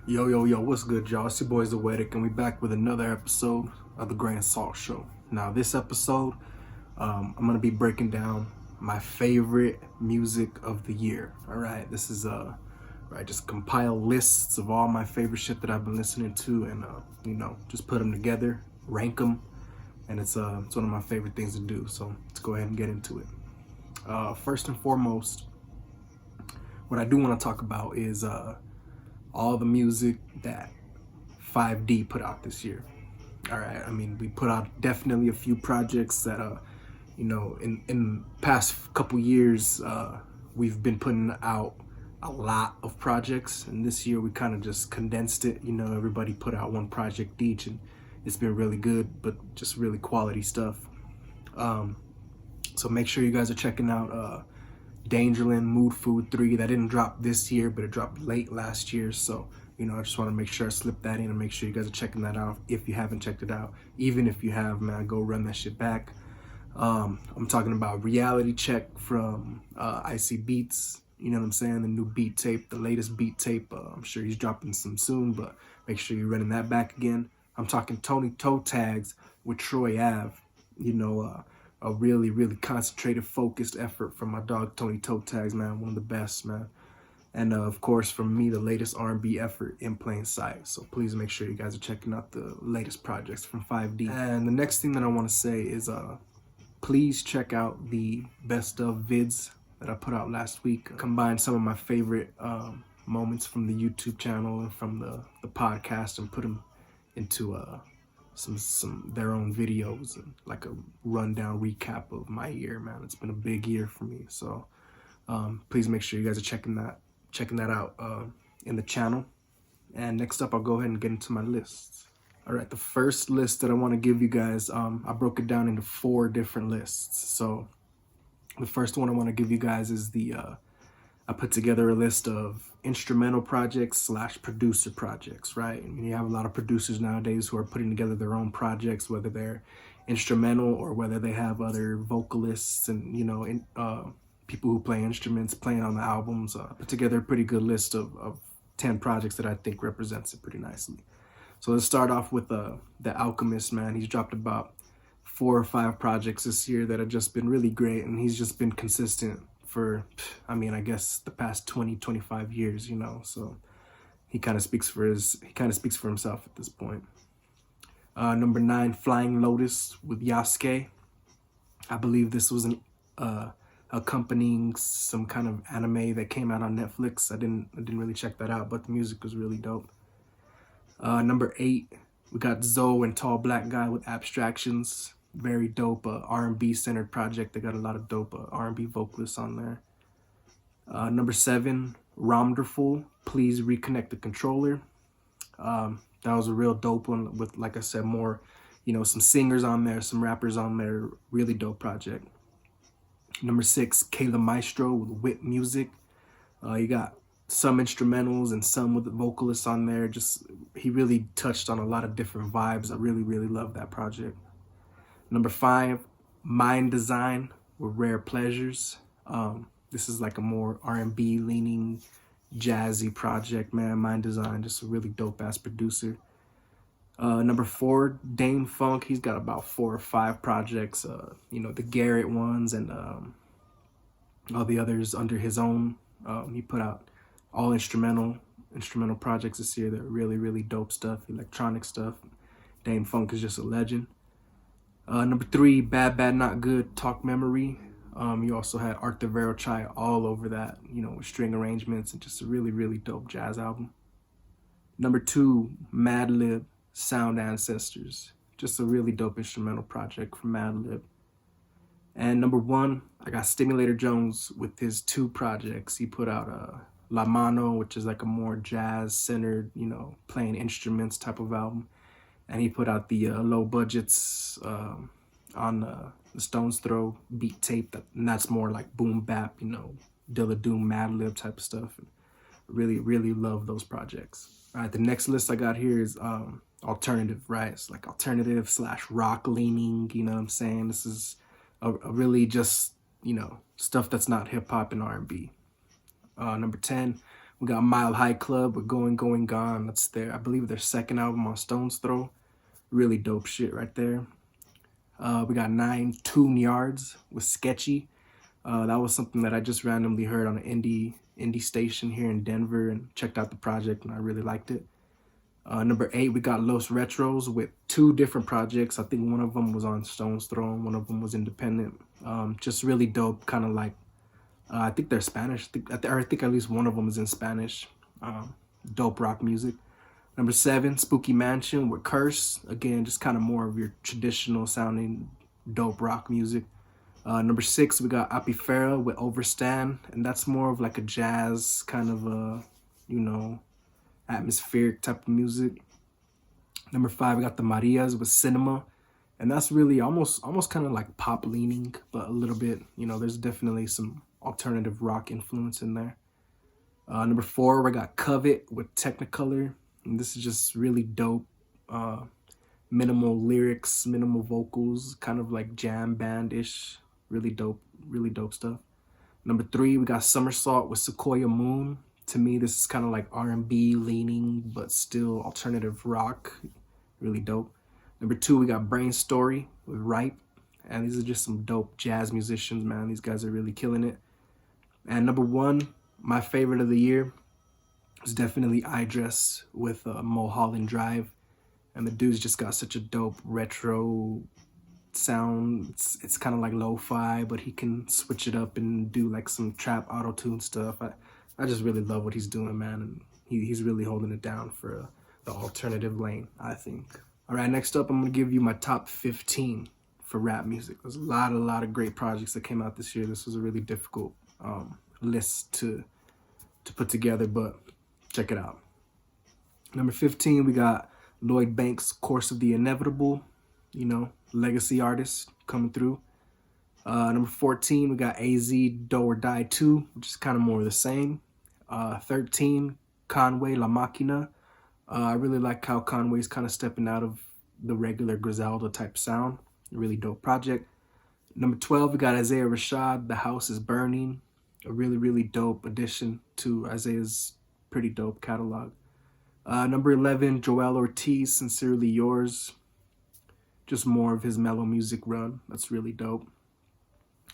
Yo, what's good, y'all? It's your boy Zoetic, and we back with another episode of the Grain Salt Show. Now, this episode, I'm gonna be breaking down my favorite music of the year. All right, this is just compile lists of all my favorite shit that I've been listening to, and just put them together, rank them, and it's one of my favorite things to do. So let's go ahead and get into it. First and foremost, what I do want to talk about is all the music that 5D put out this year. All right, I mean, we put out definitely a few projects that in past couple years we've been putting out a lot of projects, and this year we kind of just condensed it. Everybody put out one project each, and it's been really good, but just really quality stuff. So make sure you guys are checking out Dangerland Mood Food 3. That didn't drop this year, but it dropped late last year. So, I just want to make sure I slip that in and make sure you guys are checking that out if you haven't checked it out. Even if you have, man, go run that shit back. I'm talking about Reality Check from Icy Beats. You know what I'm saying? The new beat tape, the latest beat tape. I'm sure he's dropping some soon, but make sure you're running that back again. I'm talking Tony Toe Tags with Troy Ave. A really, really concentrated, focused effort from my dog Tony Toe Tags, man. One of the best, man. And of course, from me, the latest R&B effort, In Plain Sight. So please make sure you guys are checking out the latest projects from 5D. And the next thing that I want to say is please check out the best of vids that I put out last week. Combine some of my favorite moments from the YouTube channel and from the podcast and put them into some their own videos and like a rundown recap of my year, man. It's been a big year for me, so please make sure you guys are checking that out in the channel. And next up, I'll go ahead and get into my lists. All right, the first list that I want to give you guys, I broke it down into 4 different lists. So the first one I want to give you guys is I put together a list of instrumental projects / producer projects, right? I mean, you have a lot of producers nowadays who are putting together their own projects, whether they're instrumental or whether they have other vocalists and, people who play instruments playing on the albums. Put together a pretty good list of 10 projects that I think represents it pretty nicely. So let's start off with the Alchemist, man. He's dropped about 4 or 5 projects this year that have just been really great, and he's just been consistent for, I guess the past 20-25 years, so he kind of speaks for himself at this point. Number 9, Flying Lotus with Yasuke. I believe this was accompanying some kind of anime that came out on Netflix. I didn't really check that out, but the music was really dope. Number 8, we got Zoe and Tall Black Guy with Abstractions. Very dope R&B centered project. They got a lot of dope R&B vocalists on there. Number 7, Romderful, Please Reconnect the Controller. That was a real dope one with, like I said, more, some singers on there, some rappers on there. Really dope project. Number 6, Kayla Maestro with Whip Music. You got some instrumentals and some with the vocalists on there. He really touched on a lot of different vibes. I really, really love that project. Number 5, Mind Design with Rare Pleasures. This is like a more R&B leaning, jazzy project, man. Mind Design, just a really dope ass producer. Number 4, Dame Funk. He's got about 4 or 5 projects, the Garrett ones and all the others under his own. He put out all instrumental projects this year. They're really, really dope stuff, electronic stuff. Dame Funk is just a legend. Number 3, Bad Bad Not Good, Talk Memory. You also had Art the Vero Chai all over that, with string arrangements and just a really, really dope jazz album. Number 2, Madlib, Sound Ancestors. Just a really dope instrumental project from Madlib. And number 1, I got Stimulator Jones with his 2 projects. He put out La Mano, which is like a more jazz-centered, playing instruments type of album. And he put out the Low Budgets on the Stone's Throw beat tape, and that's more like boom bap, Dilla Doom, Madlib type of stuff. And really, really love those projects. All right, the next list I got here is alternative, right? It's like alternative / rock leaning, you know what I'm saying? This is a really just, stuff that's not hip hop and R&B. Number 10, We got Mile High Club with Going, Going, Gone. That's their, I believe, their second album on Stone's Throw. Really dope shit right there. We got 9 Tune Yards with Sketchy. That was something that I just randomly heard on an indie station here in Denver and checked out the project, and I really liked it. Number 8, we got Los Retros with 2 different projects. I think one of them was on Stone's Throw, one of them was independent. Just really dope, kind of like, I think they're Spanish. I think at least one of them is in Spanish. Dope rock music. Number 7, Spooky Mansion with Curse. Again, just kind of more of your traditional sounding dope rock music. Number 6, we got Apifera with Overstand, and that's more of like a jazz kind of atmospheric type of music. Number 5, we got the Marias with Cinema, and that's really almost kind of like pop leaning, but a little bit, there's definitely some alternative rock influence in there. Number 4, we got Covet with Technicolor, and this is just really dope. Minimal lyrics, minimal vocals, kind of like jam band-ish. Really dope stuff. Number 3, we got Somersault with Sequoia Moon. To me, this is kind of like R&B leaning, but still alternative rock. Really dope. Number 2, we got Brain Story with Ripe. And these are just some dope jazz musicians, man. These guys are really killing it. And number 1, my favorite of the year is definitely I Dress with Mulholland Drive. And the dude's just got such a dope retro sound. It's kind of like lo-fi, but he can switch it up and do like some trap auto-tune stuff. I just really love what he's doing, man, and he's really holding it down for the alternative lane, I think. All right, next up, I'm gonna give you my top 15 for rap music. There's a lot of great projects that came out this year. This was a really difficult list to put together, but check it out. Number 15, we got Lloyd Banks, Course of the Inevitable, legacy artist coming through. Number 14, we got AZ, Do or Die 2, which is kind of more of the same. 13, Conway, La Máquina. I really like how Conway's kind of stepping out of the regular Griselda type sound. Really dope project. Number 12, we got Isaiah Rashad, The House is Burning. A really dope addition to Isaiah's pretty dope catalog. Number 11, Joel Ortiz, Sincerely Yours. Just more of his mellow music run. That's really dope.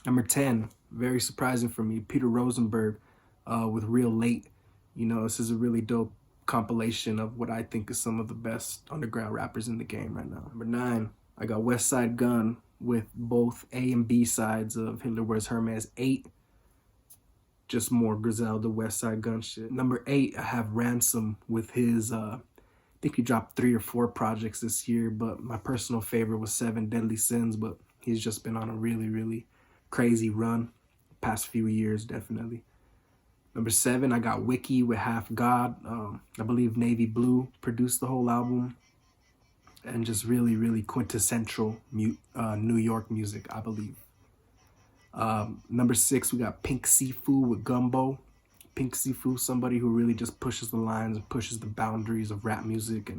Number 10, very surprising for me, Peter Rosenberg with Real Late. This is a really dope compilation of what I think is some of the best underground rappers in the game right now. Number 9, I got West Side Gun with both A and B sides of Hitler Wears Hermes 8. Just more Griselda West Side Gun shit. Number 8, I have Ransom with his, I think he dropped 3 or 4 projects this year, but my personal favorite was 7 Deadly Sins, but he's just been on a really crazy run past few years, definitely. Number 7, I got Wiki with Half God. I believe Navy Blue produced the whole album, and just really quintessential New York music, I believe. Number 6, we got Pink Sifu with Gumbo. Pink Sifu, somebody who really just pushes the lines and pushes the boundaries of rap music,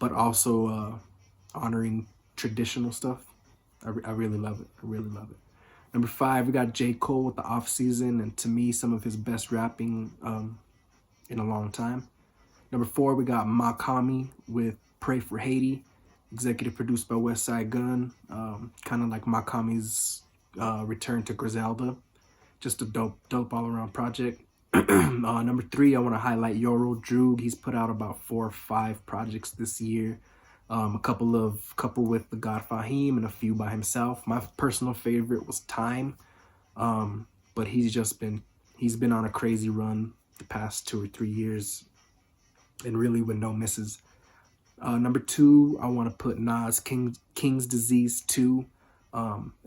but also honoring traditional stuff. I really love it. Number 5, we got J. Cole with The Off Season, and to me, some of his best rapping in a long time. Number 4, we got Makami with Pray for Haiti, executive produced by West Side Gun. Kind of like Makami's return to Griselda. Just a dope all-around project. Number 3, I want to highlight Yoro Droog. He's put out about 4 or 5 projects this year. A couple with the God Fahim and a few by himself. My personal favorite was Time, but he's been on a crazy run the past 2 or 3 years, and really with no misses. Number 2, I want to put Nas, King's Disease 2.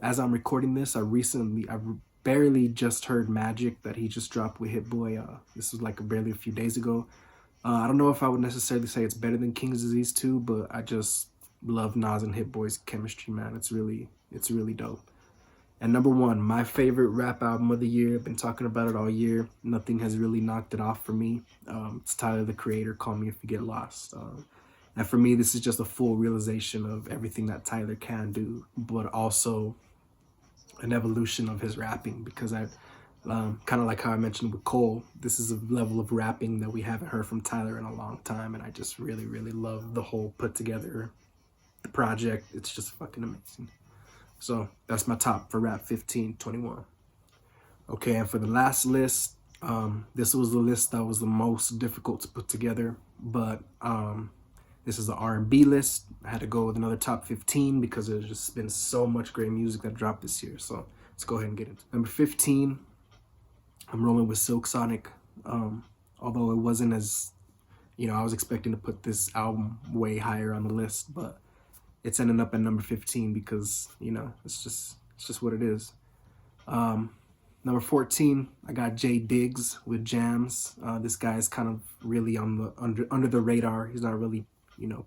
As I'm recording this, I barely just heard Magic that he just dropped with Hit Boy. This was like barely a few days ago. I don't know if I would necessarily say it's better than King's Disease 2, but I just love Nas and Hit Boy's chemistry, man. It's really dope. And number 1, my favorite rap album of the year. I've been talking about it all year. Nothing has really knocked it off for me. It's Tyler, the Creator, Call Me If You Get Lost. And for me, this is just a full realization of everything that Tyler can do, but also an evolution of his rapping, because Kind of like how I mentioned with Cole, this is a level of rapping that we haven't heard from Tyler in a long time, and I just really, really love the whole put together the project. It's just fucking amazing. So that's my top for Rap 1521. Okay, and for the last list, this was the list that was the most difficult to put together, but this is the R&B list. I had to go with another top 15 because there's just been so much great music that dropped this year. So let's go ahead and get into it. Number 15, I'm rolling with Silk Sonic. Although it wasn't as, I was expecting to put this album way higher on the list, but it's ending up at number 15 because, it's just what it is. Number 14, I got Jay Diggs with Jams. This guy is kind of really on the under the radar. He's not really,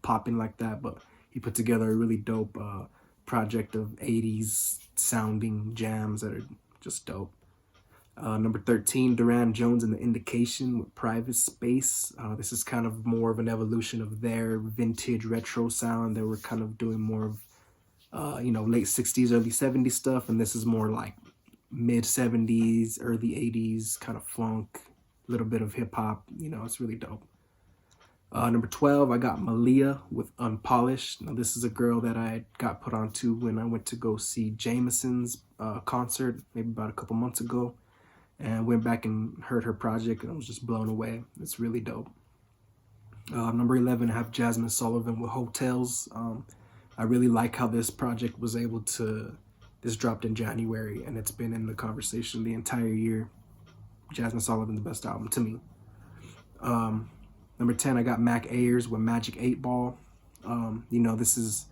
popping like that, but he put together a really dope project of 80s sounding jams that are just dope. Number 13, Duran Jones and the Indication with Private Space. This is kind of more of an evolution of their vintage retro sound. They were kind of doing more of, late 60s, early 70s stuff, and this is more like mid 70s, early 80s, kind of funk, a little bit of hip hop. It's really dope. Number 12, I got Malia with Unpolished. Now, this is a girl that I got put onto when I went to go see Jameson's concert, maybe about a couple months ago, and went back and heard her project, and I was just blown away. It's really dope. Number 11, I have Jasmine Sullivan with Hotels. I really like how this project was able to, this dropped in January, and it's been in the conversation the entire year. Jasmine Sullivan, the best album to me. Number 10, I got Mac Ayers with Magic 8 Ball. This is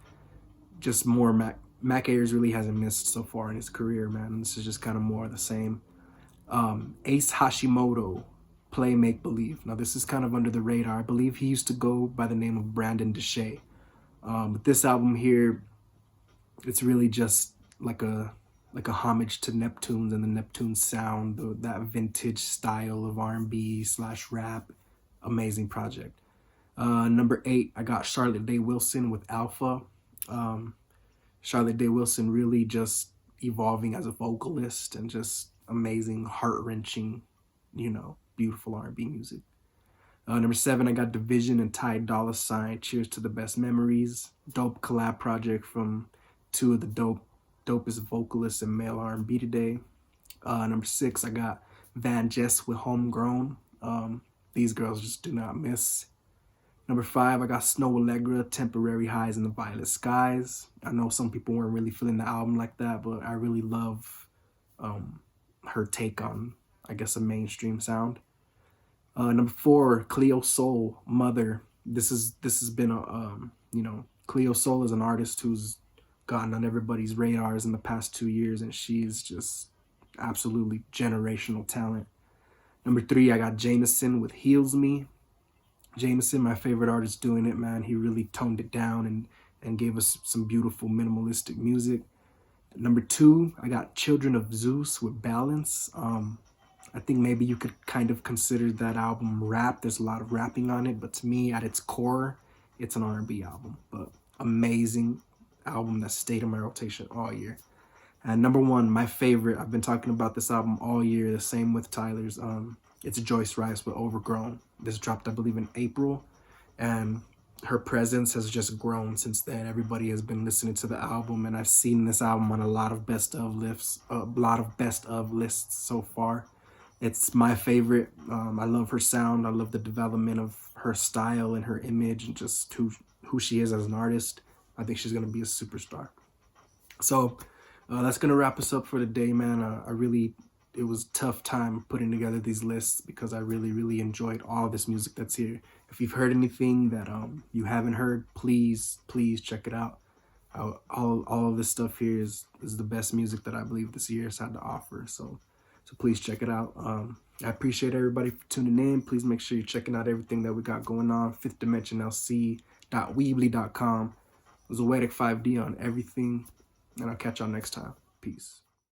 just more Mac Ayers really hasn't missed so far in his career, man. This is just kind of more of the same. Ace Hashimoto, Play Make Believe. Now, this is kind of under the radar. I believe he used to go by the name of Brandon Deshay. But this album here, it's really just like a homage to Neptunes and the Neptunes sound, that vintage style of R&B / rap. Amazing project. Number 8, I got Charlotte Day Wilson with Alpha. Charlotte Day Wilson really just evolving as a vocalist and just amazing, heart-wrenching, beautiful R&B music. Number 7, I got Division and Ty Dolla $ign, Cheers to the Best Memories. Dope collab project from two of the dopest vocalists in male R&B today. Number 6, I got Van Jess with Homegrown. These girls just do not miss. Number 5, I got Snow Allegra, Temporary Highs in the Violet Skies. I know some people weren't really feeling the album like that, but I really love her take on, I guess, a mainstream sound. Number 4, Cleo Soul, Mother. This has been a, Cleo Soul is an artist who's gotten on everybody's radars in the past 2 years, and she's just absolutely generational talent. Number 3, I got Jameson with Heals Me. Jameson, my favorite artist doing it, man. He really toned it down and gave us some beautiful minimalistic music. Number 2, I got Children of Zeus with Balance. I think maybe you could kind of consider that album rap. There's a lot of rapping on it, but to me, at its core, it's an R&B album. But amazing album that stayed in my rotation all year. And number 1, my favorite, I've been talking about this album all year, the same with Tyler's. It's Joyce Rice with Overgrown. This dropped, I believe, in April, and her presence has just grown since then. Everybody has been listening to the album, and I've seen this album on a lot of best of lists so far. It's my favorite. I love her sound. I love the development of her style and her image and just who she is as an artist. I think she's going to be a superstar. So that's going to wrap us up for the day, man. It was a tough time putting together these lists because I really, really enjoyed all this music that's here. If you've heard anything that you haven't heard, please check it out. All of this stuff here is the best music that I believe this year has had to offer. So please check it out. I appreciate everybody for tuning in. Please make sure you're checking out everything that we got going on. fifthdimensionlc.weebly.com. Zoetic 5D on everything. And I'll catch y'all next time. Peace.